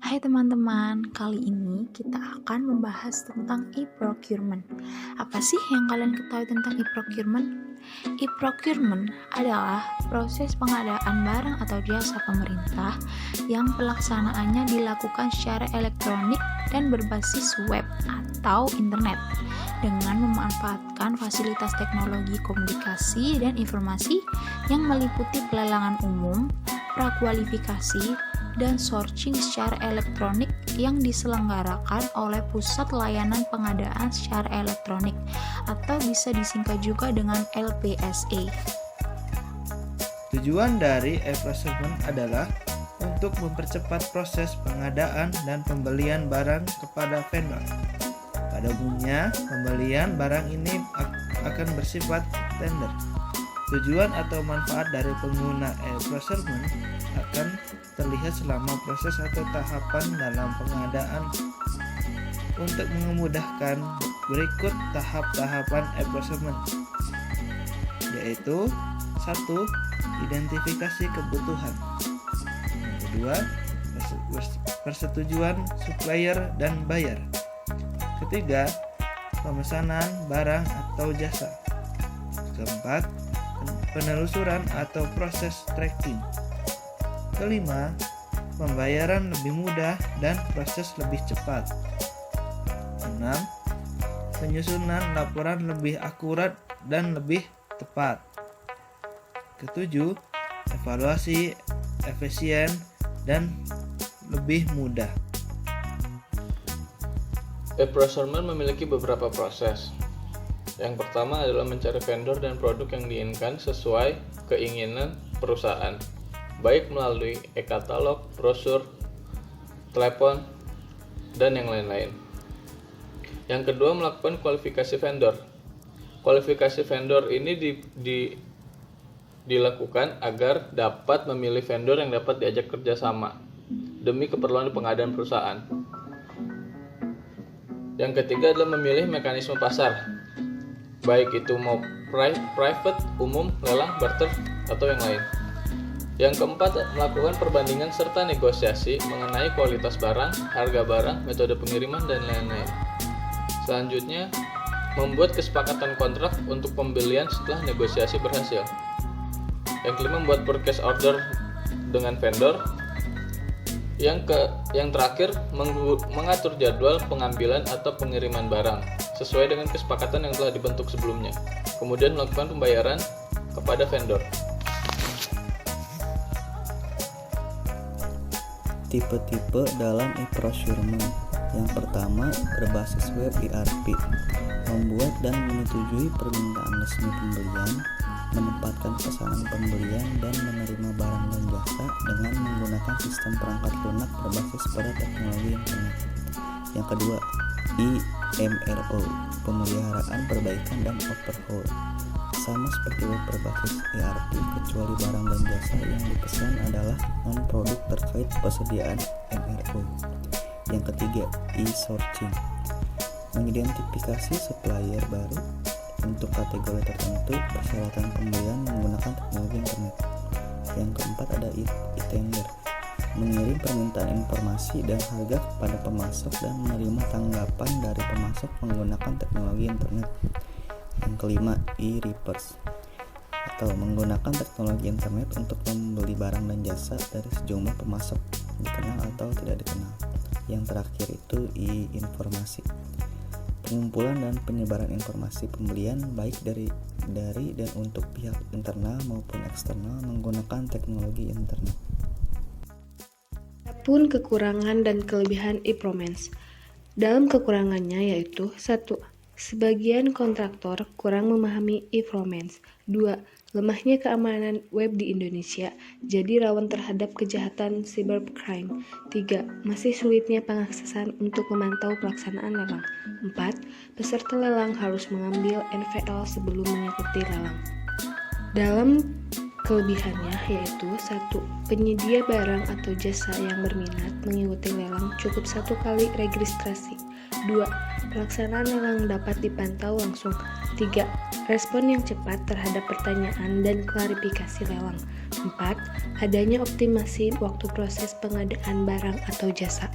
Hai teman-teman, kali ini kita akan membahas tentang e-procurement. Apa sih yang kalian ketahui tentang e-procurement? E-procurement adalah proses pengadaan barang atau jasa pemerintah yang pelaksanaannya dilakukan secara elektronik dan berbasis web atau internet dengan memanfaatkan fasilitas teknologi komunikasi dan informasi yang meliputi pelelangan umum, prakualifikasi, dan sourcing secara elektronik yang diselenggarakan oleh Pusat Layanan Pengadaan secara Elektronik atau bisa disingkat juga dengan LPSA. Tujuan dari e-procurement adalah untuk mempercepat proses pengadaan dan pembelian barang kepada vendor. Pada umumnya, pembelian barang ini akan bersifat tender. Tujuan atau manfaat dari pengguna e-procurement akan terlihat selama proses atau tahapan dalam pengadaan. Untuk memudahkan, berikut tahap-tahapan e-procurement, yaitu 1. Identifikasi kebutuhan. Yang kedua, persetujuan supplier dan buyer. Ketiga, pemesanan barang atau jasa. Keempat, penelusuran atau proses tracking. Kelima, pembayaran lebih mudah dan proses lebih cepat. 6. Penyusunan laporan lebih akurat dan lebih tepat. Ketujuh, evaluasi efisien dan lebih mudah. E-procurement memiliki beberapa proses. Yang pertama adalah mencari vendor dan produk yang diinginkan sesuai keinginan perusahaan, baik melalui e-katalog, brosur, telepon, dan yang lain-lain. Yang kedua, melakukan kualifikasi vendor. Kualifikasi vendor ini dilakukan agar dapat memilih vendor yang dapat diajak kerjasama demi keperluan pengadaan perusahaan. Yang ketiga adalah memilih mekanisme pasar, baik itu mau private, umum, lelang, barter, atau yang lain. Yang keempat, melakukan perbandingan serta negosiasi mengenai kualitas barang, harga barang, metode pengiriman, dan lain-lain. Selanjutnya, membuat kesepakatan kontrak untuk pembelian setelah negosiasi berhasil. Yang kelima, membuat purchase order dengan vendor. Yang terakhir, mengatur jadwal pengambilan atau pengiriman barang sesuai dengan kesepakatan yang telah dibentuk sebelumnya. Kemudian melakukan pembayaran kepada vendor. Tipe-tipe dalam e-procurement. Yang pertama, berbasis web ERP. Membuat dan menyetujui permintaan resmi pembelian, menempatkan pesanan pembelian dan menerima barang dan jasa dengan menggunakan sistem perangkat lunak berbasis pada teknologi internet. Yang kedua, IMRO, pemeliharaan, perbaikan, dan overhaul. Sama seperti web berbasis ERP, kecuali barang dan jasa yang dipesan adalah non-produk terkait persediaan MRO. Yang ketiga, e-sourcing, mengidentifikasi supplier baru untuk kategori tertentu, persyaratan pembelian menggunakan teknologi internet. Yang keempat ada e-tender, mengirim permintaan informasi dan harga kepada pemasok dan menerima tanggapan dari pemasok menggunakan teknologi internet. Yang kelima, e-reverse, atau menggunakan teknologi internet untuk membeli barang dan jasa dari sejumlah pemasok dikenal atau tidak dikenal. Yang terakhir itu e-informasi, pengumpulan dan penyebaran informasi pembelian baik dari dan untuk pihak internal maupun eksternal menggunakan teknologi internet. Adapun kekurangan dan kelebihan e-procurement. Dalam kekurangannya yaitu 1. Sebagian kontraktor kurang memahami e-procurement. 2. Lemahnya keamanan web di Indonesia, jadi rawan terhadap kejahatan cybercrime. 3. Masih sulitnya pengaksesan untuk memantau pelaksanaan lelang. 4. Peserta lelang harus mengambil NVL sebelum mengikuti lelang. Dalam kelebihannya yaitu 1. Penyedia barang atau jasa yang berminat mengikuti lelang cukup 1 kali registrasi. 2. Pelaksanaan lelang dapat dipantau langsung. 3. Respon yang cepat terhadap pertanyaan dan klarifikasi lelang. 4. Adanya optimasi waktu proses pengadaan barang atau jasa.